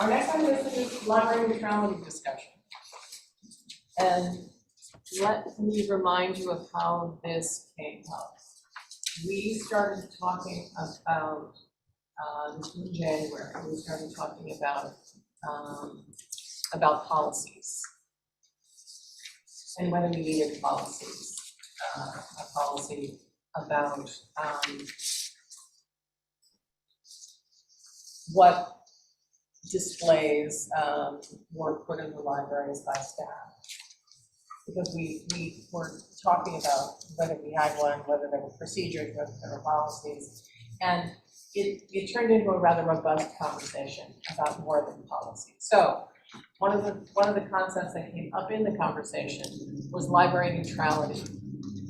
Our next item is library neutrality discussion. And let me remind you of how this came up. We started talking about, this was in January, we started talking about policies and whether we needed policies, a policy about what displays were put in the libraries by staff. Because we were talking about whether we had one, whether there were procedures, whether there were policies, and it turned into a rather robust conversation about more than policy. So one of the concepts that came up in the conversation was library neutrality,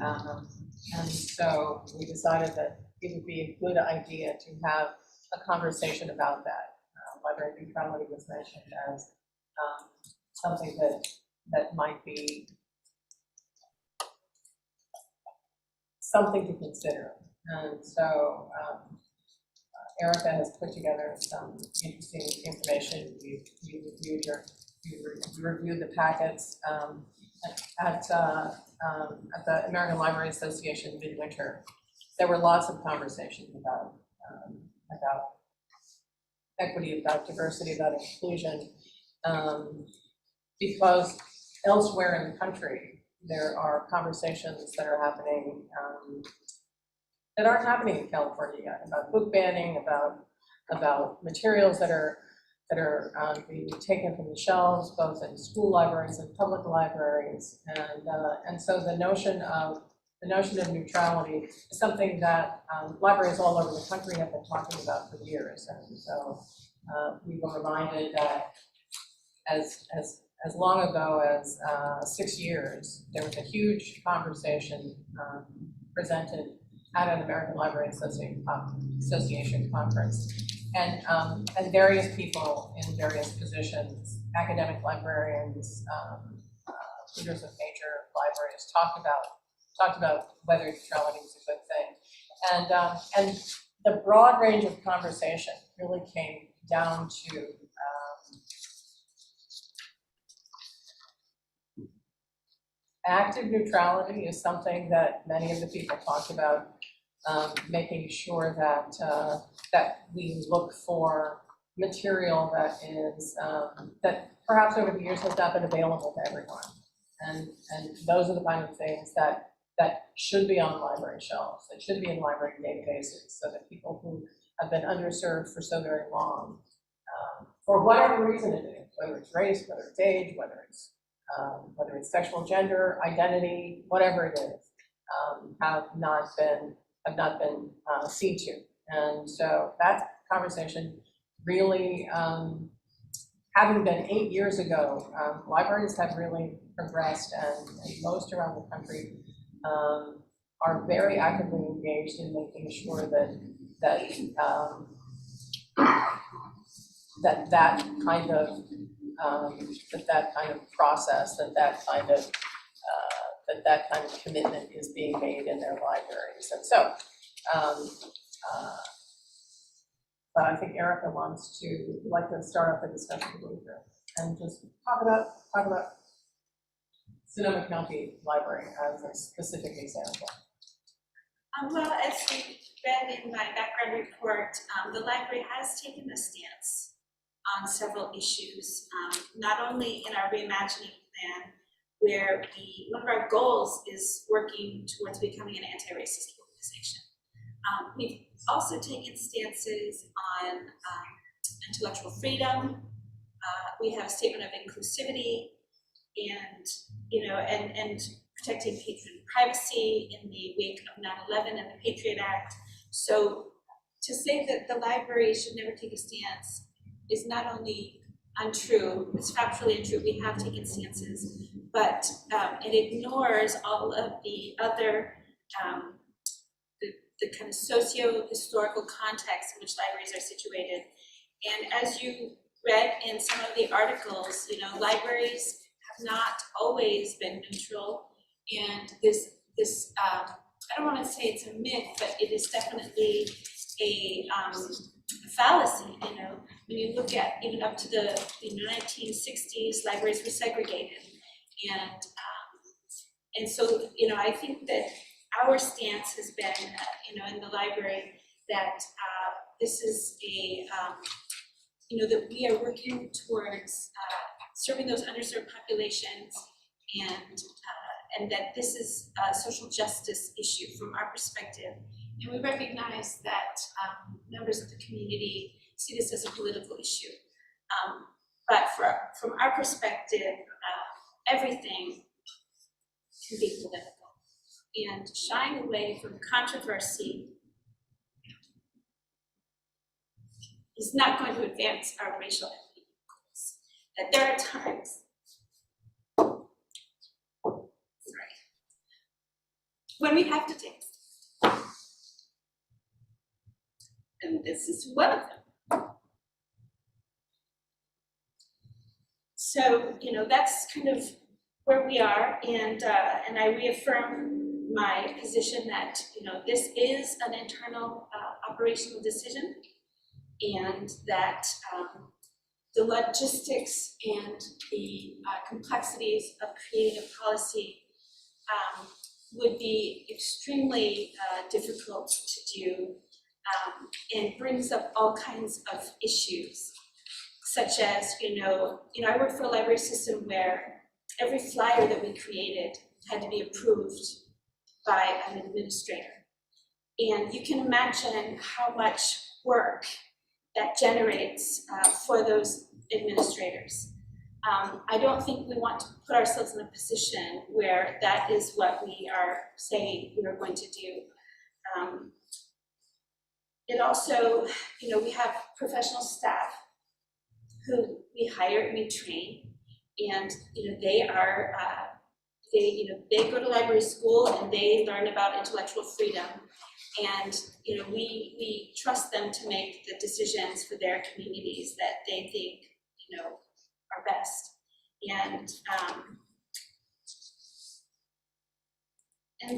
and so we decided that it would be a good idea to have a conversation about that. Library neutrality was mentioned as something that might be something to consider. And so Erica has put together some interesting information. You reviewed the packets at the American Library Association midwinter. There were lots of conversations about equity, about diversity, about inclusion, because elsewhere in the country there are conversations that are happening that aren't happening in California yet, about book banning, about materials that are being taken from the shelves, both in school libraries and public libraries, and so the notion of neutrality is something that libraries all over the country have been talking about for years, and so we were reminded that as long ago as 6 years, there was a huge conversation presented at an American Library Association conference, and various people in various positions, academic librarians, leaders of major libraries, talked about whether neutrality is a good thing, and the broad range of conversation really came down to active neutrality is something that many of the people talked about, making sure that that we look for material that is that perhaps over the years has not been available to everyone, and those are the kind of things that should be on library shelves, that should be in library databases, so that people who have been underserved for so very long, for whatever reason it is, whether it's race, whether it's age, whether it's sexual gender, identity, whatever it is, have not been seen to. And so that conversation really, having been 8 years ago, libraries have really progressed, and most around the country are very actively engaged in making sure that kind of process, that kind of commitment is being made in their libraries. And so, but I think Erica would like to start off the discussion a little bit and just talk about Sonoma County Library as a specific example. Well, as we read in my background report, the library has taken a stance on several issues, not only in our reimagining plan, where one of our goals is working towards becoming an anti-racist organization. We've also taken stances on intellectual freedom. We have a statement of inclusivity, and protecting patron privacy in the wake of 9/11 and the Patriot Act. So to say that the library should never take a stance is not only untrue, it's factually untrue. We have taken stances, but it ignores all of the other the kind of socio-historical context in which libraries are situated. And as you read in some of the articles, libraries have not always been neutral, and this I don't want to say it's a myth, but it is definitely a fallacy. when you look at even up to the 1960s, libraries were segregated. And so, I think that our stance has been, in the library that this is a, that we are working towards serving those underserved populations, and that this is a social justice issue from our perspective. And we recognize that members of the community see this as a political issue. But from our perspective, everything can be political. And shying away from controversy is not going to advance our racial equity goals. That there are times, when we have to take steps. And this is one of them. So, that's kind of where we are, and I reaffirm my position that, this is an internal operational decision, and that the logistics and the complexities of creating a policy would be extremely difficult to do, and brings up all kinds of issues, such as, I work for a library system where every flyer that we created had to be approved by an administrator. And you can imagine how much work that generates for those administrators. I don't think we want to put ourselves in a position where that is what we are saying we are going to do. It also, we have professional staff who we hire and we train, and they are they go to library school and they learn about intellectual freedom, and we trust them to make the decisions for their communities that they think are best, and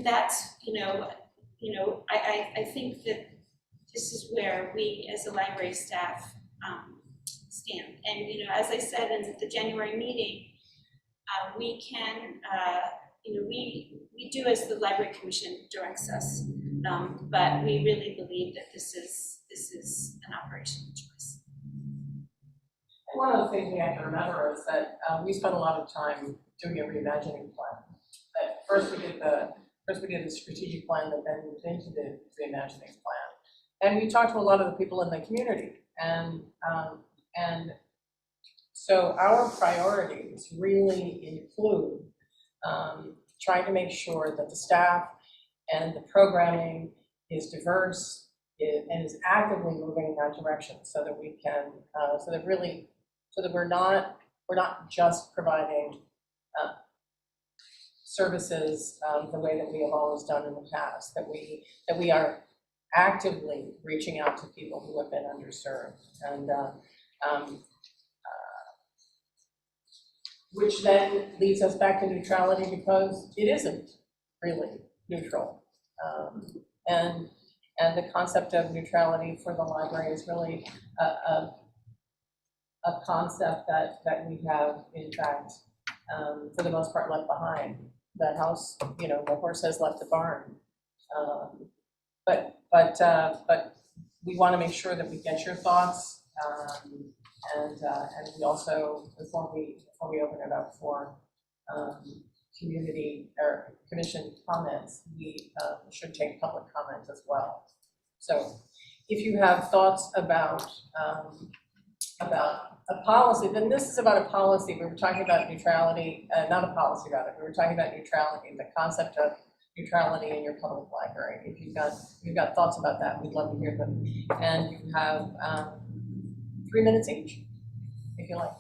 that's I think that this is where we as a library staff stand. And as I said in the January meeting, we can we do as the Library Commission directs us, but we really believe that this is an operational choice. One of the things we have to remember is that we spent a lot of time doing a reimagining plan. That first we did the strategic plan that then moved into the reimagining plan, and we talked to a lot of the people in the community, and so our priorities really include trying to make sure that the staff and the programming is diverse and is actively moving in that direction, so that we can, so that we're not just providing services the way that we have always done in the past. That we are actively reaching out to people who have been underserved, and which then leads us back to neutrality, because it isn't really neutral. And the concept of neutrality for the library is really a concept that we have, in fact, for the most part, left behind. The house, the horse has left the barn. But we want to make sure that we get your thoughts, and we also, before we open it up for community or commission comments, we should take public comment as well. So if you have thoughts about a policy, then this is about a policy. We were talking about neutrality, not a policy about it. We were talking about neutrality, the concept of neutrality in your public library. If you've got thoughts about that, we'd love to hear them. And you have 3 minutes each, if you like.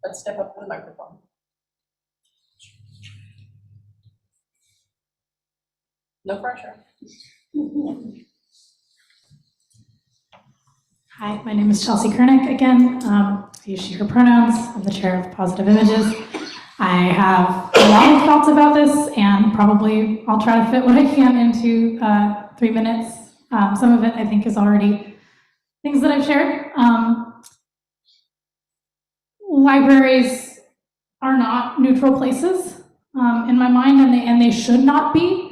Let's step up to the microphone. No pressure. Hi, my name is Chelsea Kernick again. I use she, her pronouns. I'm the chair of Positive Images. I have a lot of thoughts about this, and probably I'll try to fit what I can into 3 minutes. Some of it I think is already things that I've shared. Libraries are not neutral places in my mind, and they should not be.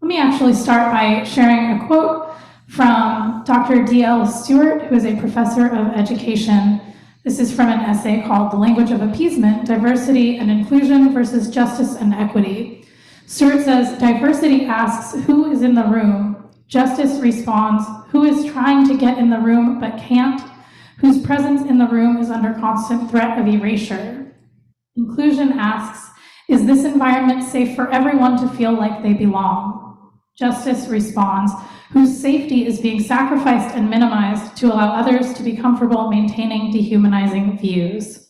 Let me actually start by sharing a quote from Dr. D.L. Stewart, who is a professor of education. This is from an essay called The Language of Appeasement, Diversity and Inclusion versus Justice and Equity. Stewart says, diversity asks who is in the room. Justice responds, who is trying to get in the room but can't, whose presence in the room is under constant threat of erasure. Inclusion asks, is this environment safe for everyone to feel like they belong? Justice responds, whose safety is being sacrificed and minimized to allow others to be comfortable maintaining dehumanizing views.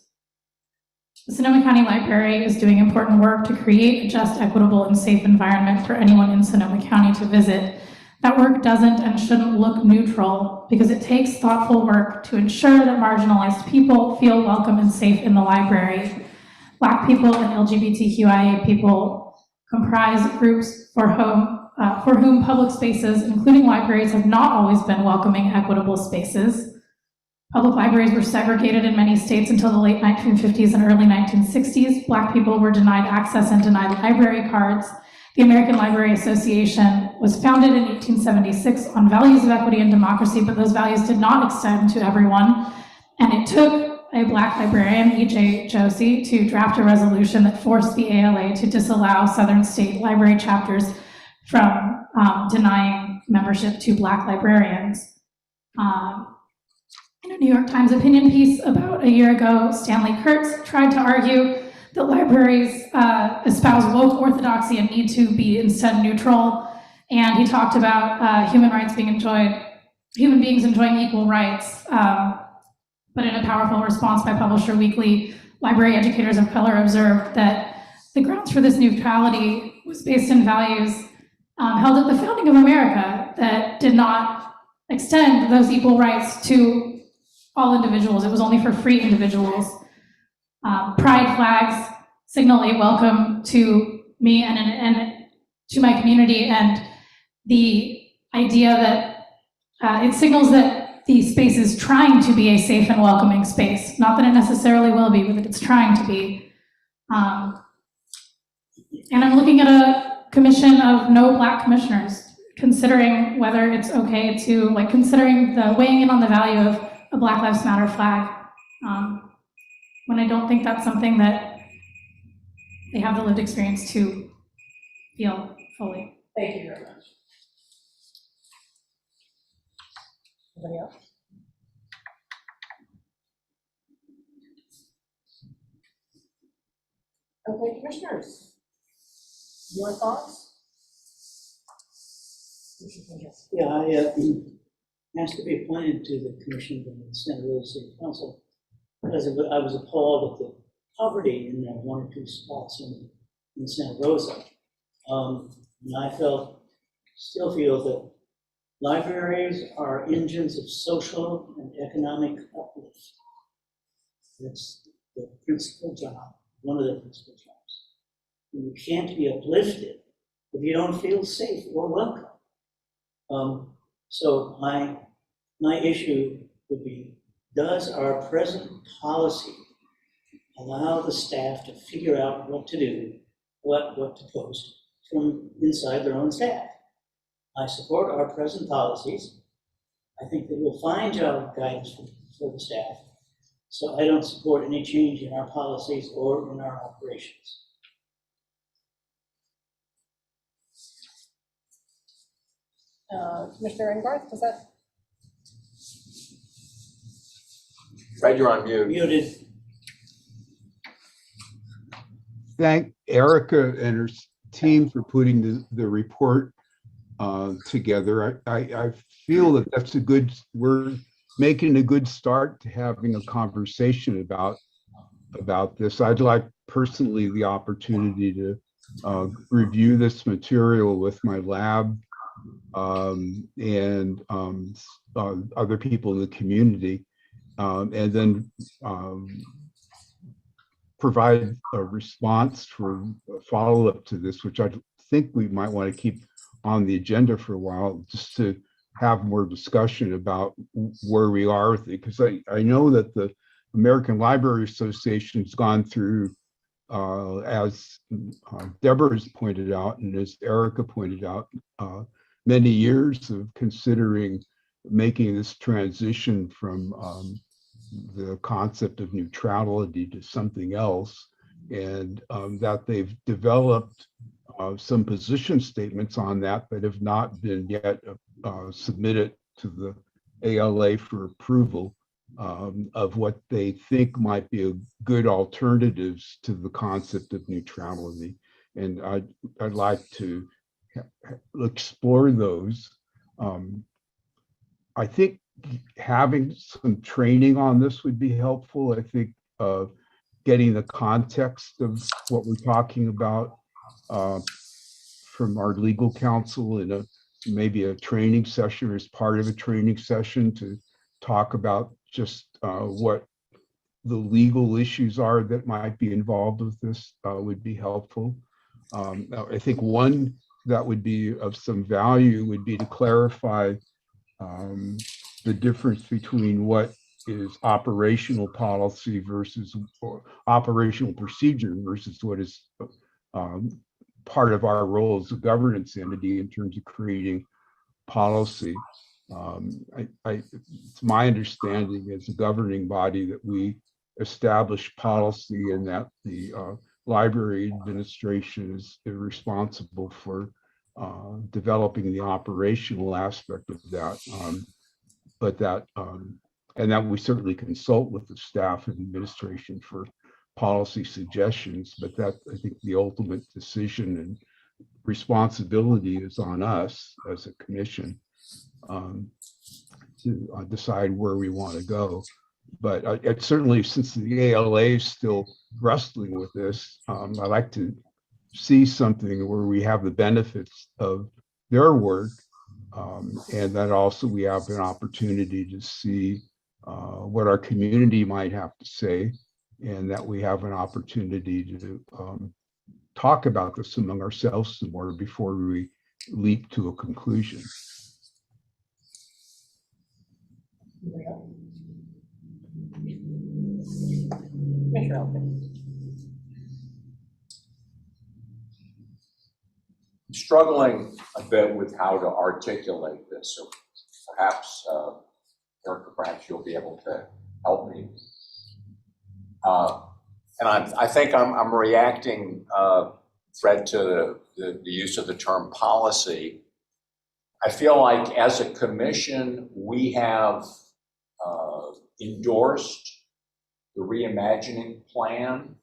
The Sonoma County Library is doing important work to create a just, equitable, and safe environment for anyone in Sonoma County to visit. That work doesn't and shouldn't look neutral because it takes thoughtful work to ensure that marginalized people feel welcome and safe in the library. Black people and LGBTQIA people comprise groups for whom public spaces, including libraries, have not always been welcoming, equitable spaces. Public libraries were segregated in many states until the late 1950s and early 1960s. Black people were denied access and denied library cards. The American Library Association was founded in 1876 on values of equity and democracy, but those values did not extend to everyone. And it took a Black librarian, E.J. Josie, to draft a resolution that forced the ALA to disallow Southern state library chapters from denying membership to Black librarians. In a New York Times opinion piece about a year ago, Stanley Kurtz tried to argue that libraries espouse woke orthodoxy and need to be instead neutral. And he talked about human beings enjoying equal rights. But in a powerful response by Publisher Weekly, library educators of color observed that the grounds for this neutrality was based in values held at the founding of America that did not extend those equal rights to all individuals. It was only for free individuals. Pride flags signal a welcome to me and to my community, and the idea that it signals that the space is trying to be a safe and welcoming space. Not that it necessarily will be, but that it's trying to be. And I'm looking at a commission of no Black commissioners, considering whether it's okay to, considering the weighing in on the value of a Black Lives Matter flag, when I don't think that's something that they have the lived experience to feel fully. Thank you very much. Anybody else? Okay, commissioners, your thoughts? Yeah, I asked to be appointed to the commission of the Santa Rosa City Council because I was appalled at the poverty in there, one or two spots in Santa Rosa. And I still feel that libraries are engines of social and economic uplift. That's the principal job, one of the principal jobs. And you can't be uplifted if you don't feel safe or welcome. So my issue would be, does our present policy allow the staff to figure out what to do, what to post from inside their own staff? I support our present policies. I think they will find job guidance for the staff. So I don't support any change in our policies or in our operations. Commissioner Engarth, does that? Fred, you're on mute. Muted. Thank Erica and her team for putting the report together. I feel that that's we're making a good start to having a conversation about this. I'd like personally the opportunity to review this material with my lab and other people in the community, and then provide a response for follow-up to this, which I think we might want to keep on the agenda for a while, just to have more discussion about where we are with it. Because I know that the American Library Association has gone through, as Deborah has pointed out, and as Erica pointed out, many years of considering making this transition from the concept of neutrality to something else, and that they've developed some position statements on that have not been yet submitted to the ALA for approval, of what they think might be a good alternatives to the concept of neutrality. And I'd like to explore those. I think having some training on this would be helpful. I think getting the context of what we're talking about from our legal counsel in maybe a training session, or as part of a training session, to talk about just what the legal issues are that might be involved with this would be helpful. I think one that would be of some value would be to clarify the difference between what is operational policy versus, or operational procedure versus what is part of our role as a governance entity in terms of creating policy. It's my understanding as a governing body that we establish policy, and that the library administration is responsible for developing the operational aspect of that. But that, and that we certainly consult with the staff and administration for policy suggestions, but that, I think, the ultimate decision and responsibility is on us as a commission to decide where we want to go. But it certainly, since the ALA is still wrestling with this, I'd like to see something where we have the benefits of their work, and that also we have an opportunity to see what our community might have to say, and that we have an opportunity to talk about this among ourselves some more before we leap to a conclusion. I'm struggling a bit with how to articulate this, so perhaps, Erica, perhaps you'll be able to help me. And I think I'm reacting, Fred, to the use of the term policy. I feel like as a commission, we have endorsed the reimagining plan,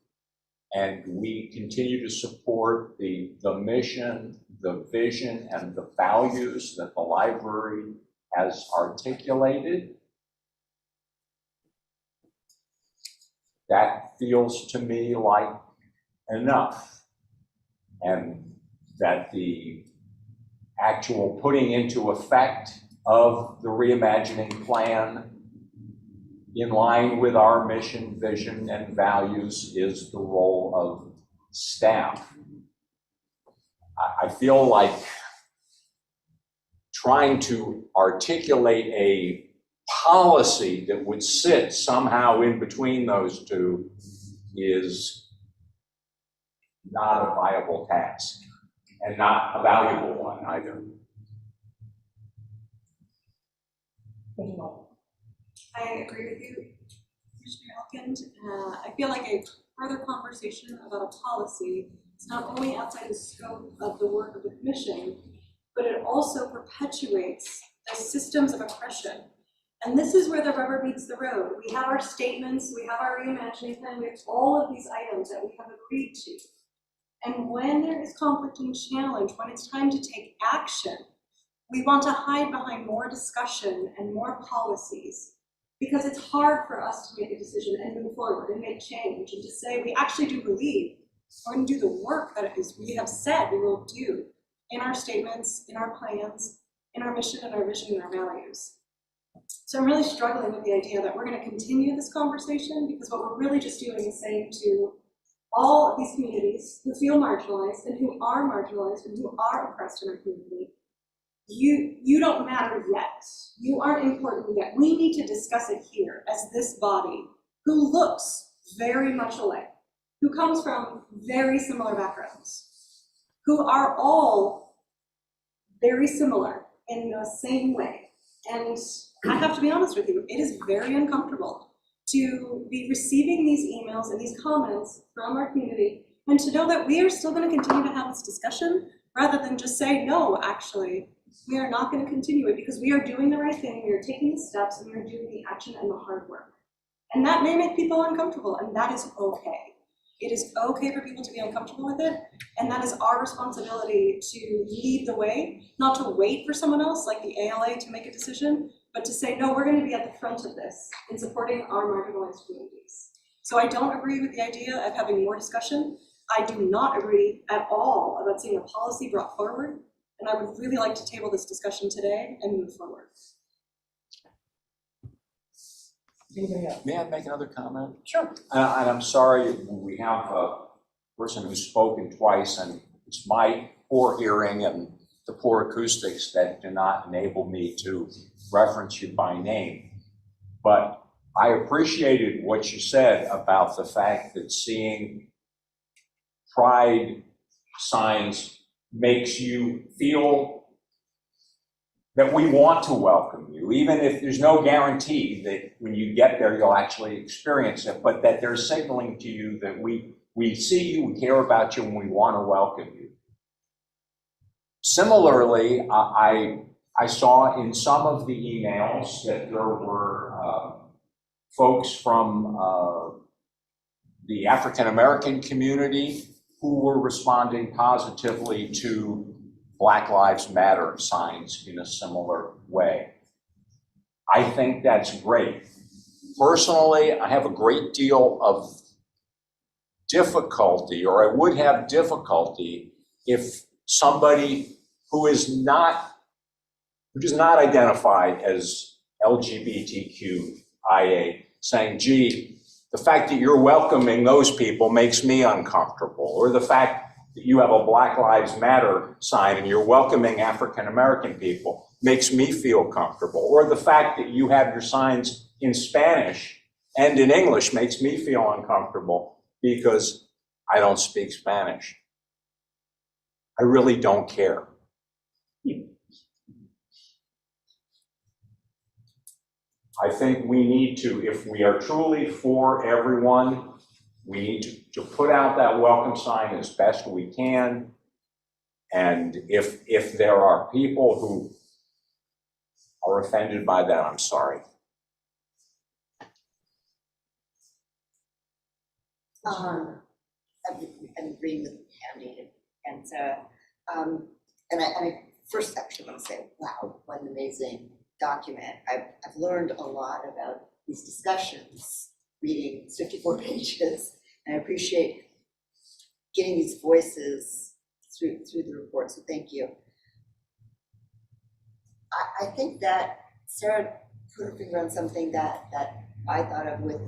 and we continue to support the mission, the vision, and the values that the library has articulated. That feels to me like enough, and that the actual putting into effect of the reimagining plan in line with our mission, vision, and values is the role of staff. I feel like trying to articulate a policy that would sit somehow in between those two is not a viable task, and not a valuable one either. I agree with you, Commissioner Elkind. I feel like a further conversation about a policy is not only outside the scope of the work of the commission, but it also perpetuates the systems of oppression. And this is where the rubber meets the road. We have our statements, we have our reimagining plan, we have all of these items that we have agreed to. And when there is conflict and challenge, when it's time to take action, we want to hide behind more discussion and more policies, because it's hard for us to make a decision and move forward and make change, and to say we actually do believe we're going to do the work that we have said we will do in our statements, in our plans, in our mission and our vision and our values. So I'm really struggling with the idea that we're going to continue this conversation, because what we're really just doing is saying to all of these communities who feel marginalized and who are marginalized and who are oppressed in our community. You don't matter yet. You aren't important yet. We need to discuss it here as this body who looks very much alike, who comes from very similar backgrounds, who are all very similar in the same way. And I have to be honest with you, it is very uncomfortable to be receiving these emails and these comments from our community and to know that we are still going to continue to have this discussion rather than just say, no, actually, we are not going to continue it because we are doing the right thing, we are taking the steps, and we are doing the action and the hard work. And that may make people uncomfortable, and that is okay. It is okay for people to be uncomfortable with it, and that is our responsibility to lead the way, not to wait for someone else like the ALA to make a decision, but to say, no, we're going to be at the front of this in supporting our marginalized communities. So I don't agree with the idea of having more discussion. I do not agree at all about seeing a policy brought forward, and I would really like to table this discussion today and move forward. Anybody else? May I make another comment? Sure. And I'm sorry, we have a person who's spoken twice, and it's my poor hearing and the poor acoustics that do not enable me to reference you by name. But I appreciated what you said about the fact that seeing pride signs makes you feel that we want to welcome you, even if there's no guarantee that when you get there, you'll actually experience it, but that they're signaling to you that we see you, we care about you, and we want to welcome you. Similarly, I saw in some of the emails that there were folks from the African-American community who were responding positively to Black Lives Matter signs in a similar way. I think that's great. Personally, I have a great deal of difficulty, or I would have difficulty, if somebody who does not identify as LGBTQIA saying, gee, the fact that you're welcoming those people makes me uncomfortable, or the fact that you have a Black Lives Matter sign and you're welcoming African-American people makes me feel comfortable, or the fact that you have your signs in Spanish and in English makes me feel uncomfortable because I don't speak Spanish. I really don't care. I think we need to, if we are truly for everyone, we need to put out that welcome sign as best we can. And if there are people who are offended by that, I'm sorry. I'm agreeing with Andy and Sarah. And I first actually want to say, wow, what an amazing document. I've learned a lot about these discussions, reading 54 pages, and I appreciate getting these voices through the report, so thank you. I think that Sarah put her finger on something that I thought of with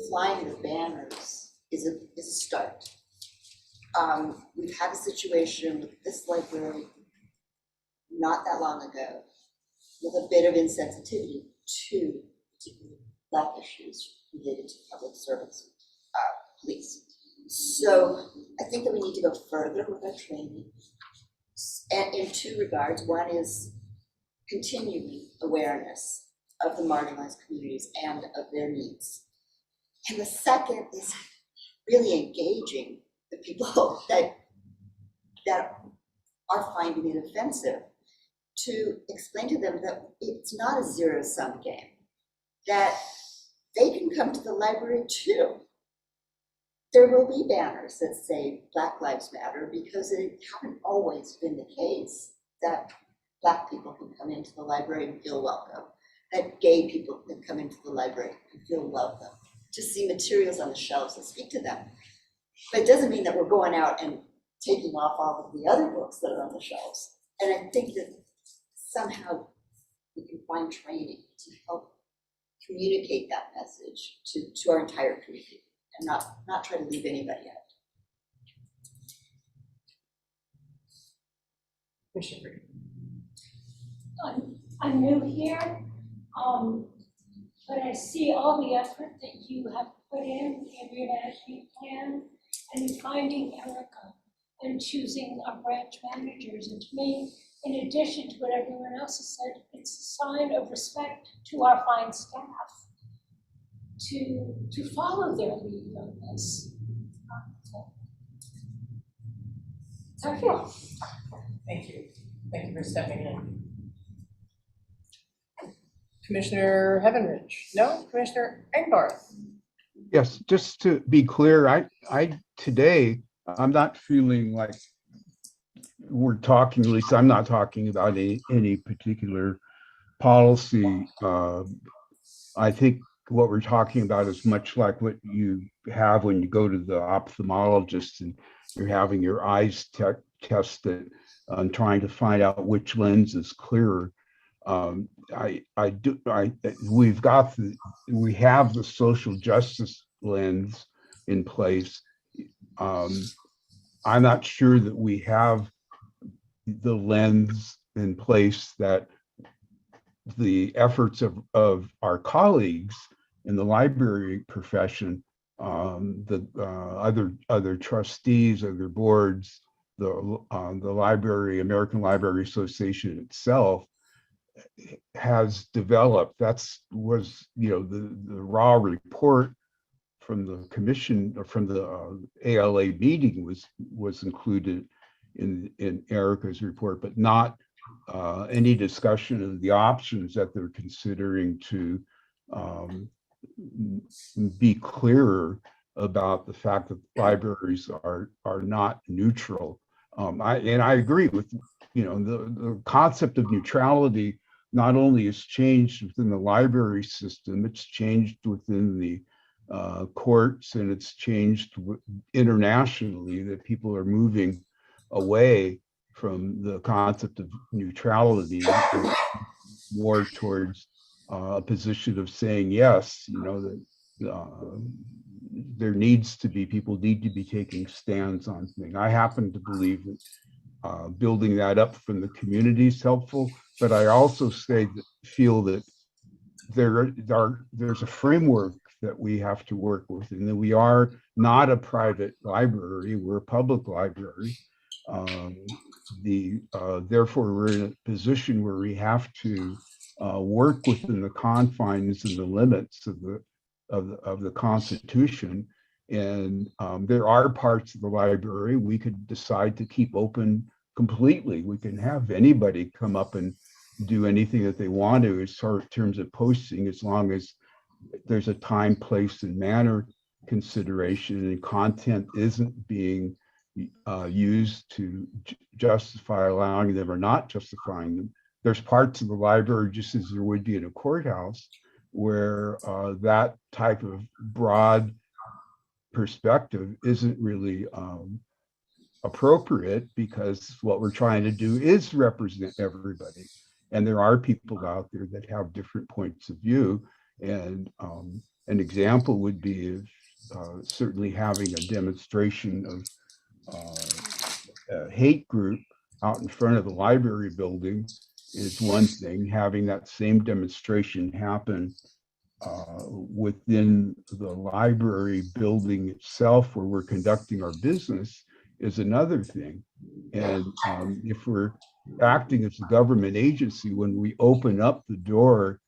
flying the banners is a start. We've had a situation with this library not that long ago with a bit of insensitivity to particularly Black issues related to public service, police. So I think that we need to go further with our training, and in two regards. One is continuing awareness of the marginalized communities and of their needs. And the second is really engaging the people that are finding it offensive, to explain to them that it's not a zero-sum game, that they can come to the library too. There will be banners that say Black Lives Matter, because it hasn't always been the case that Black people can come into the library and feel welcome, that gay people can come into the library and feel welcome, to see materials on the shelves and speak to them. But it doesn't mean that we're going out and taking off all of the other books that are on the shelves. And I think that somehow we can find training to help communicate that message to our entire community. and not try to leave anybody out. Commissioner Brady. I'm new here, but I see all the effort that you have put in your management plan and in finding Erica and choosing our branch managers. And to me, in addition to what everyone else has said, it's a sign of respect to our fine staff to follow their lead on this. That's how I feel. Thank you. Thank you for stepping in. Commissioner Heavenridge? No? Commissioner Engarth? Yes, just to be clear, I today, I'm not feeling like we're talking, at least I'm not talking about any particular policy. I think what we're talking about is much like what you have when you go to the ophthalmologist and you're having your eyes tested and trying to find out which lens is clearer. We have the social justice lens in place. I'm not sure that we have the lens in place that the efforts of our colleagues in the library profession, the other trustees, other boards, the American Library Association itself has developed. Was the raw report from the commission or from the ALA meeting was included in Erica's report, but not any discussion of the options that they're considering to be clearer about the fact that libraries are not neutral. I agree with the concept of neutrality. Not only has changed within the library system, it's changed within the courts, and it's changed internationally, that people are moving away from the concept of neutrality more towards a position of saying yes, that people need to be taking stands on things. I happen to believe that building that up from the community is helpful, but I also feel that there's a framework that we have to work with, and that we are not a private library, we're a public library. Therefore, we're in a position where we have to work within the confines and the limits of the Constitution. And there are parts of the library we could decide to keep open completely. We can have anybody come up and do anything that they want to as far in terms of posting, as long as there's a time, place, and manner consideration, and content isn't being used to justify allowing them or not justifying them. There's parts of the library, just as there would be in a courthouse, where that type of broad perspective isn't really appropriate, because what we're trying to do is represent everybody. And there are people out there that have different points of view. And an example would be certainly having a demonstration of a hate group out in front of the library building is one thing. Having that same demonstration happen within the library building itself, where we're conducting our business, is another thing. And if we're acting as a government agency, when we open up the door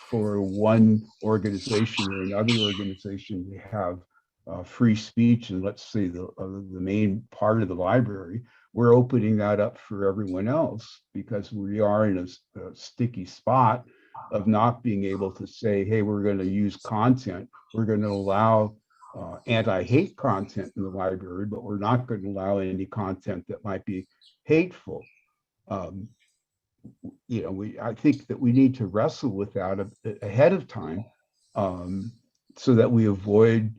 for one organization or another organization to have free speech, and let's say the main part of the library, we're opening that up for everyone else, because we are in a sticky spot of not being able to say, hey, we're going to use content. We're going to allow anti-hate content in the library, but we're not going to allow any content that might be hateful. I think that we need to wrestle with that ahead of time, so that we avoid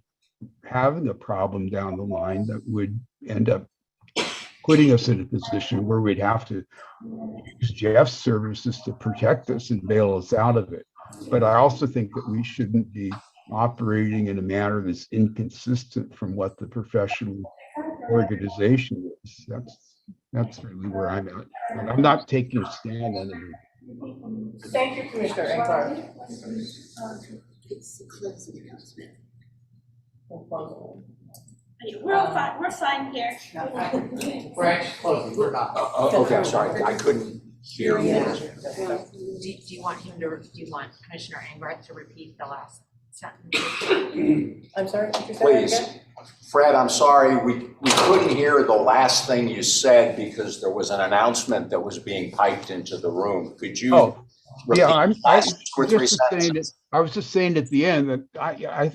having a problem down the line that would end up putting us in a position where we'd have to use Jeff's services to protect us and bail us out of it. But I also think that we shouldn't be operating in a manner that's inconsistent from what the professional organization is. That's really where I'm at. And I'm not taking a stand on it. Thank you, Commissioner Engelhardt. It's the closing announcement. We're fine here. We're actually closing, we're not. Okay, sorry, I couldn't hear you. Do you want Commissioner Engelhardt to repeat the last sentence? I'm sorry, could you say that Please, again? Fred, I'm sorry, we couldn't hear the last thing you said because there was an announcement that was being piped into the room. Could you? Oh, repeat yeah, the last 2 or 3 just saying sentences? I was just saying at the end that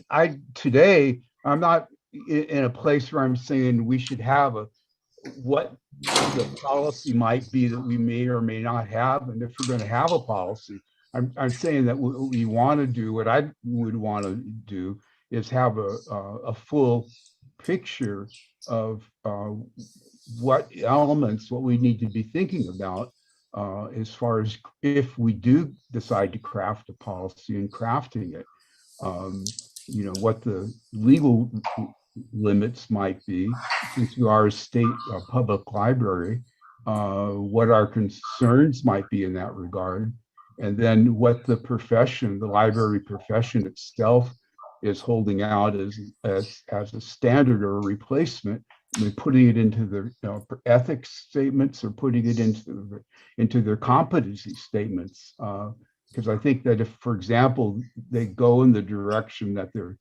I today, I'm not in a place where I'm saying we should have what the policy might be that we may or may not have, and if we're going to have a policy, I'm saying that what we want to do, what I would want to do, is have a full picture of what elements, what we need to be thinking about as far as if we do decide to craft a policy and crafting it. What the legal limits might be, since we are a state public library, what our concerns might be in that regard, and then what the profession, the library profession itself, is holding out as a standard or a replacement. I mean, putting it into their ethics statements or putting it into their competency statements. Because I think that if, for example, they go in the direction that they're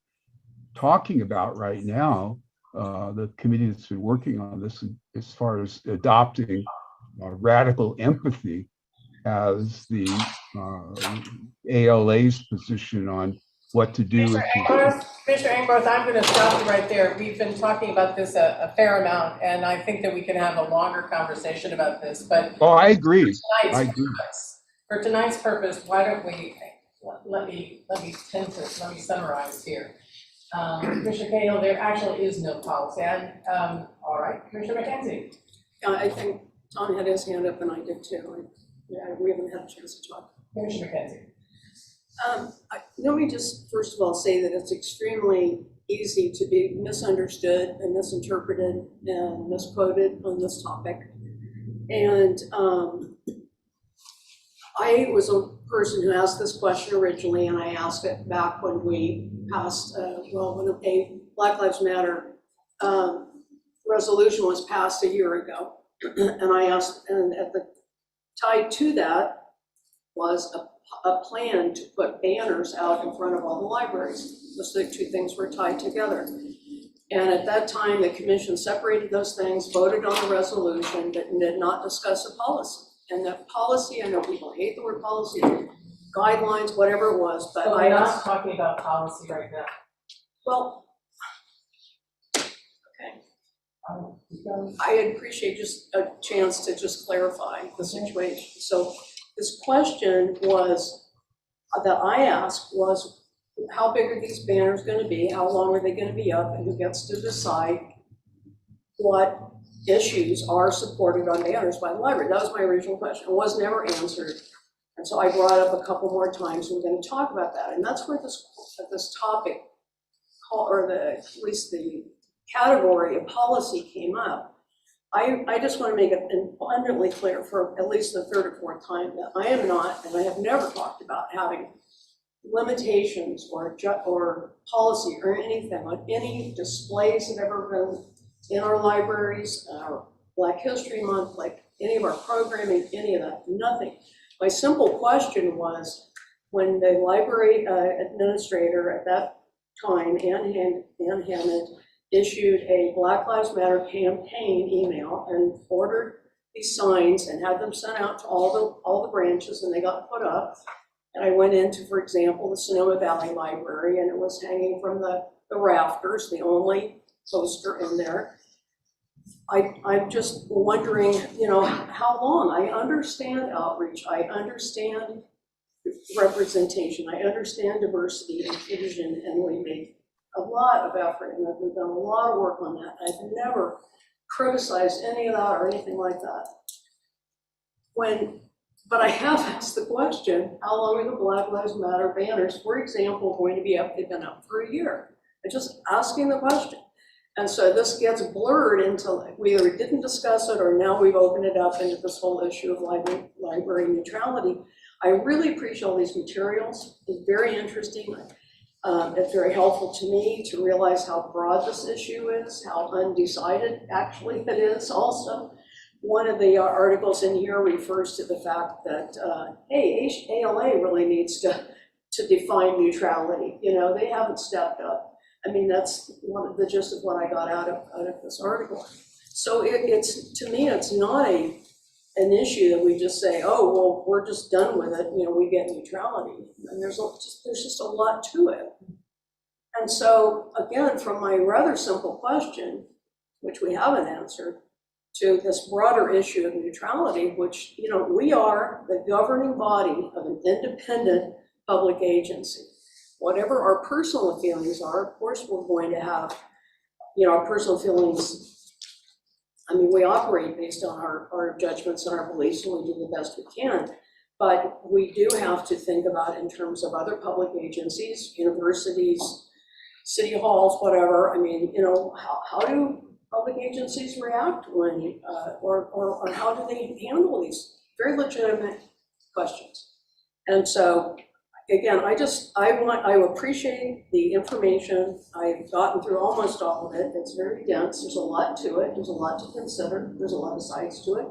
talking about right now, the committee that's been working on this, as far as adopting radical empathy as the ALA's position on what to do. Commissioner Engelhardt, I'm going to stop you right there. We've been talking about this a fair amount, and I think that we can have a longer conversation about this, but. Oh, I agree. For tonight's purpose, why don't we, let me summarize here. Commissioner Cahill, there actually is no policy, and, all right, Commissioner McKenzie. I think Tom had his hand up and I did too. We haven't had a chance to talk. Commissioner McKenzie. Let me just first of all say that it's extremely easy to be misunderstood and misinterpreted and misquoted on this topic. And I was a person who asked this question originally, and I asked it back when we passed, when a Black Lives Matter resolution was passed a year ago. And I asked, and tied to that was a plan to put banners out in front of all the libraries. Those two things were tied together. And at that time, the commission separated those things, voted on the resolution, but did not discuss a policy. And that policy, I know people hate the word policy, guidelines, whatever it was, but we're not talking about policy right now. Well, okay. I appreciate just a chance to just clarify the situation. So this question was, that I asked was, how big are these banners going to be? How long are they going to be up? And who gets to decide what issues are supported on banners by the library? That was my original question. It was never answered. And so I brought up a couple more times. We're going to talk about that. And that's where this topic, or at least the category of policy came up. I just want to make it abundantly clear for at least the third or fourth time that I am not, and I have never talked about having limitations or policy or anything on any displays that have ever been in our libraries, our Black History Month, like any of our programming, any of that, nothing. My simple question was, when the library administrator at that time, Ann Hammond, issued a Black Lives Matter campaign email and ordered these signs and had them sent out to all the branches, and they got put up. And I went into, for example, the Sonoma Valley Library, and it was hanging from the rafters, the only poster in there. I'm just wondering, how long? I understand outreach, I understand representation, I understand diversity, inclusion, and we make a lot of effort, and we've done a lot of work on that. I've never criticized any of that or anything like that. When But I have asked the question, how long are the Black Lives Matter banners, for example, going to be up? They've been up for a year. I'm just asking the question. And so this gets blurred into, we either didn't discuss it or now we've opened it up into this whole issue of library neutrality. I really appreciate all these materials. It's very interesting. It's very helpful to me to realize how broad this issue is, how undecided actually it is also. One of the articles in here refers to the fact that, hey, ALA really needs to define neutrality. You know, they haven't stepped up. I mean, that's one of the gist of what I got out of this article. So it's, to me, it's not an issue that we just say, oh, well, we're just done with it. You know, we get neutrality. And there's just a lot to it. And so, again, from my rather simple question, which we haven't answered, to this broader issue of neutrality, which, you know, we are the governing body of an independent public agency. Whatever our personal feelings are, of course, we're going to have, you know, our personal feelings. I mean, we operate based on our judgments and our beliefs, and we do the best we can. But we do have to think about in terms of other public agencies, universities, city halls, whatever. I mean, you know, how do public agencies react when, or how do they handle these very legitimate questions? And so, again, I appreciate the information. I've gotten through almost all of it. It's very dense. There's a lot to it. There's a lot to consider. There's a lot of sides to it.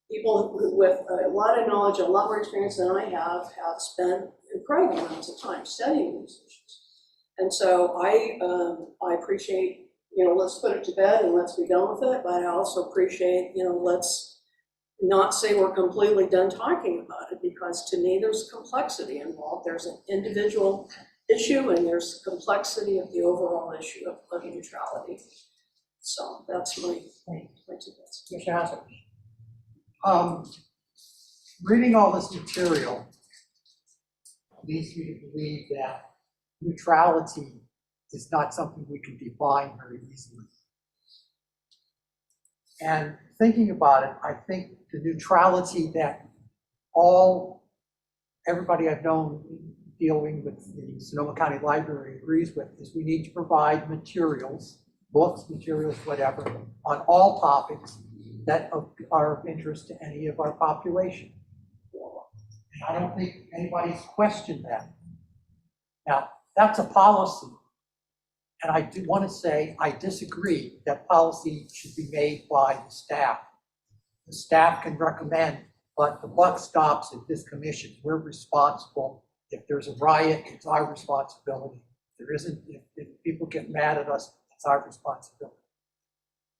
People with a lot of knowledge, a lot more experience than I have spent incredible amounts of time studying these issues. And so I appreciate, you know, let's put it to bed and let's be done with it. But I also appreciate, you know, let's not say we're completely done talking about it, because to me there's complexity involved. There's an individual issue and there's complexity of the overall issue of neutrality. So that's my two bits. Mr. Hassel. Reading all this material leads me to believe that neutrality is not something we can define very easily. And thinking about it, I think the neutrality that everybody I've known dealing with the Sonoma County Library agrees with is we need to provide materials, books, materials, whatever, on all topics that are of interest to any of our population. And I don't think anybody's questioned that. Now, that's a policy. And I do want to say I disagree that policy should be made by the staff. The staff can recommend, but the buck stops at this commission. We're responsible. If there's a riot, it's our responsibility. If there isn't, if people get mad at us, it's our responsibility.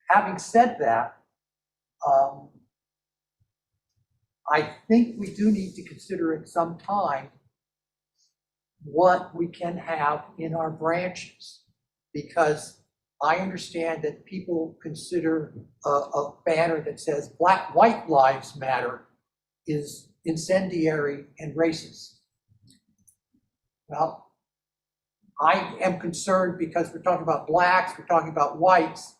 Having said that, I think we do need to consider at some time what we can have in our branches, because I understand that people consider a banner that says white lives matter is incendiary and racist. Well, I am concerned because we're talking about blacks, we're talking about whites.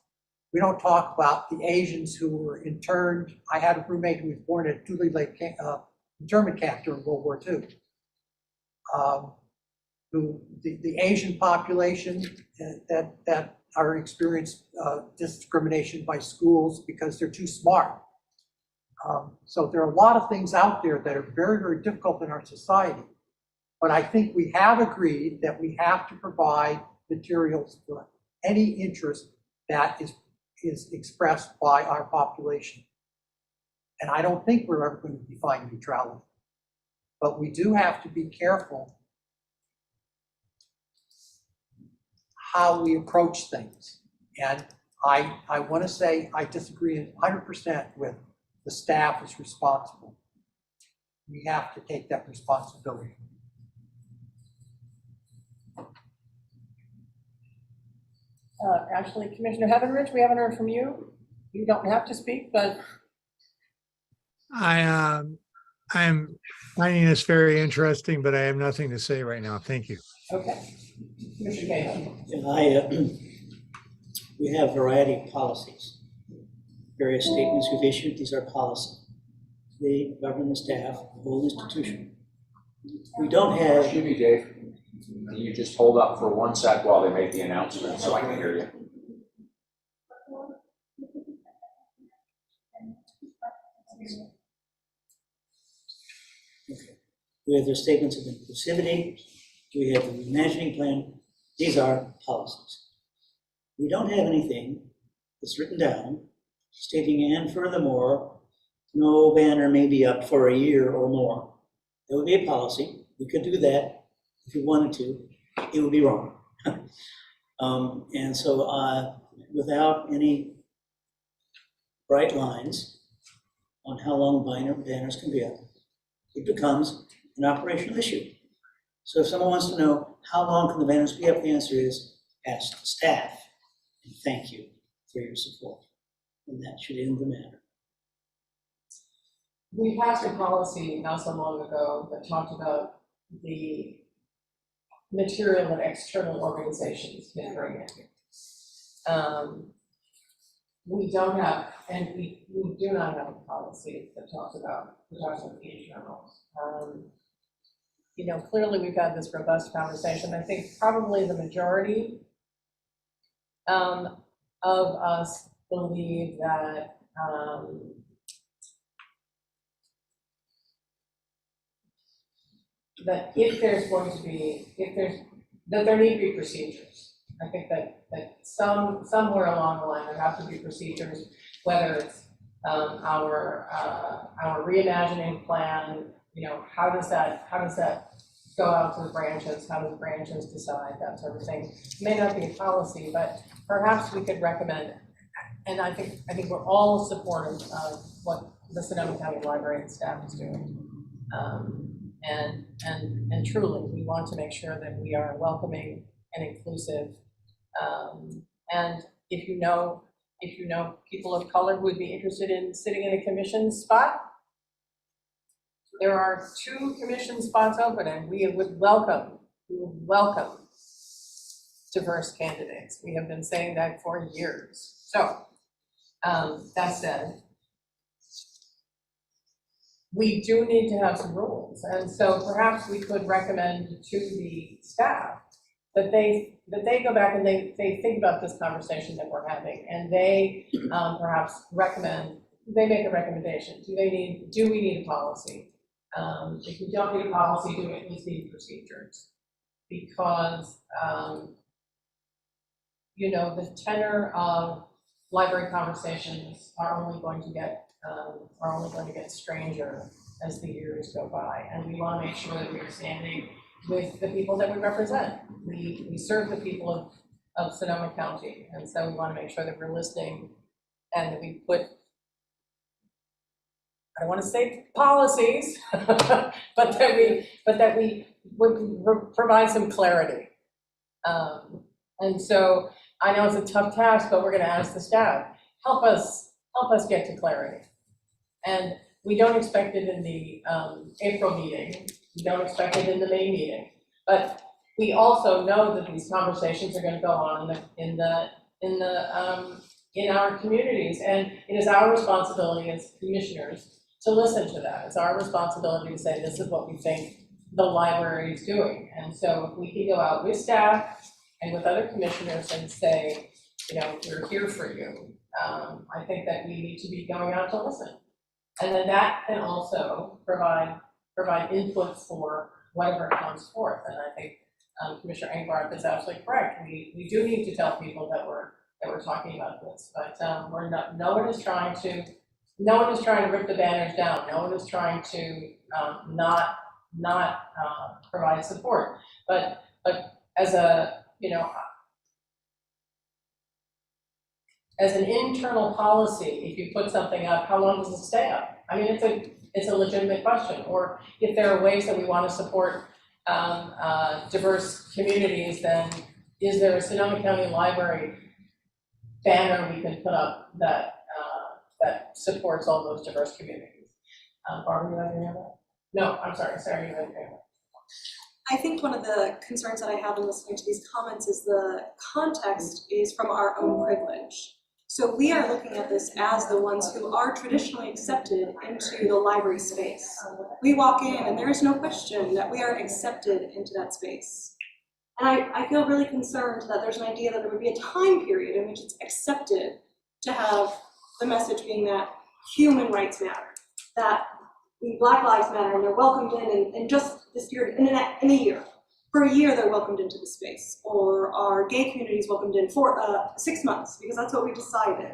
We don't talk about the Asians who were interned. I had a roommate who was born at Dooley Lake internment camp during World War II. The Asian population that are experiencing discrimination by schools because they're too smart. So there are a lot of things out there that are very, very difficult in our society. But I think we have agreed that we have to provide materials for any interest that is expressed by our population. And I don't think we're ever going to define neutrality. But we do have to be careful how we approach things. And I want to say I disagree 100% with the staff is responsible. We have to take that responsibility. Actually, Commissioner Heavenridge, we haven't heard from you. You don't have to speak, but. I'm finding this very interesting, but I have nothing to say right now. Thank you. Okay. Commissioner Cahill. We have a variety of policies, various statements we've issued. These are policy. the government staff, the whole institution. We don't have, Excuse me, Dave. Can you just hold up for 1 sec while they make the announcement so I can hear you? we have the statements of inclusivity, we have the reimagining plan, these are policies. We don't have anything that's written down stating, and furthermore, no banner may be up for a year or more. That would be a policy. We could do that if we wanted to. It would be wrong. And so without any bright lines on how long banners can be up, it becomes an operational issue. So if someone wants to know how long can the banners be up, the answer is ask the staff. And thank you for your support. And that should end the matter. We passed a policy not so long ago that talked about the material that external organizations can bring in. We don't have, and we do not have a policy that talks about the internals. You know, clearly we've had this robust conversation. I think probably the majority of us believe that that if there's going to be, that there need to be procedures. I think that somewhere along the line there have to be procedures, whether it's our reimagining plan. You know, how does that go out to the branches? How do the branches decide that sort of thing? It may not be a policy, but perhaps we could recommend. And I think we're all supportive of what the Sonoma County Library and staff is doing. And truly, we want to make sure that we are welcoming and inclusive. And if you know people of color who would be interested in sitting in a commission spot, there are 2 commission spots open, and we would welcome diverse candidates. We have been saying that for years. So that said, we do need to have some rules, and so perhaps we could recommend to the staff that they go back and they think about this conversation that we're having, and they perhaps they make a recommendation. Do we need a policy? If we don't need a policy, do we at least need procedures? Because you know, the tenor of library conversations are only going to get stranger as the years go by, and we want to make sure that we are standing with the people that we represent. We serve the people of Sonoma County, and so we want to make sure that we're listening and that we put, I don't want to say policies, but that we would provide some clarity. And so I know it's a tough task, but we're going to ask the staff, help us get to clarity. And we don't expect it in the April meeting. We don't expect it in the May meeting. But we also know that these conversations are going to go on in our communities, and it is our responsibility as commissioners to listen to that. It's our responsibility to say, this is what we think the library is doing. And so if we can go out with staff and with other commissioners and say, you know, we're here for you, I think that we need to be going out to listen. And then that can also provide input for whatever comes forth. And I think Commissioner Engelbart is absolutely correct. We do need to tell people that we're talking about this, but no one is trying to rip the banners down. No one is trying to not provide support. But as a, you know, as an internal policy, if you put something up, how long does it stay up? I mean, it's a legitimate question. Or if there are ways that we want to support diverse communities, then is there a Sonoma County Library banner we can put up that supports all those diverse communities? Barbara, you have any of that? No, I'm sorry, Sarah, you have any of that? I think one of the concerns that I have in listening to these comments is the context is from our own privilege. So we are looking at this as the ones who are traditionally accepted into the library space. We walk in and there is no question that we are accepted into that space. And I feel really concerned that there's an idea that there would be a time period in which it's accepted to have the message being that human rights matter, that Black Lives Matter, and they're welcomed in just this period, in a year. For a year, they're welcomed into the space, or our gay community is welcomed in for 6 months, because that's what we decided.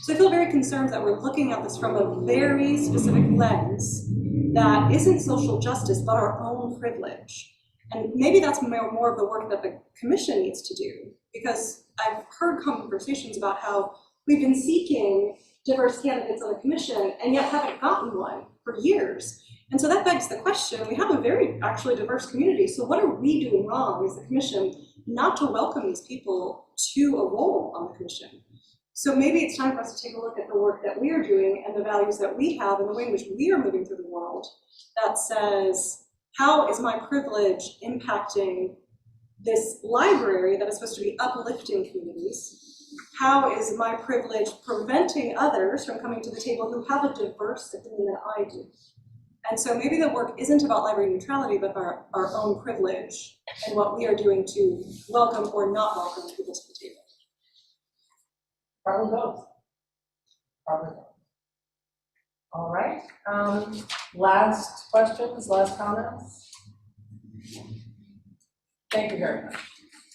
So I feel very concerned that we're looking at this from a very specific lens that isn't social justice, but our own privilege. And maybe that's more of the work that the commission needs to do, because I've heard conversations about how we've been seeking diverse candidates on the commission and yet haven't gotten one for years. And so that begs the question, we have a very actually diverse community, so what are we doing wrong as the commission not to welcome these people to a role on the commission? So maybe it's time for us to take a look at the work that we are doing and the values that we have and the way in which we are moving through the world that says, how is my privilege impacting this library that is supposed to be uplifting communities? How is my privilege preventing others from coming to the table who have a diverse opinion than I do? And so maybe the work isn't about library neutrality, but our own privilege and what we are doing to welcome or not welcome people to the table. Probably both. Probably both. All right, last questions, last comments? Thank you very much.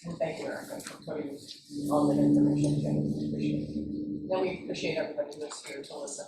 And thank you, Erica, for putting all the information together. We appreciate it. And we appreciate everybody who's here to listen.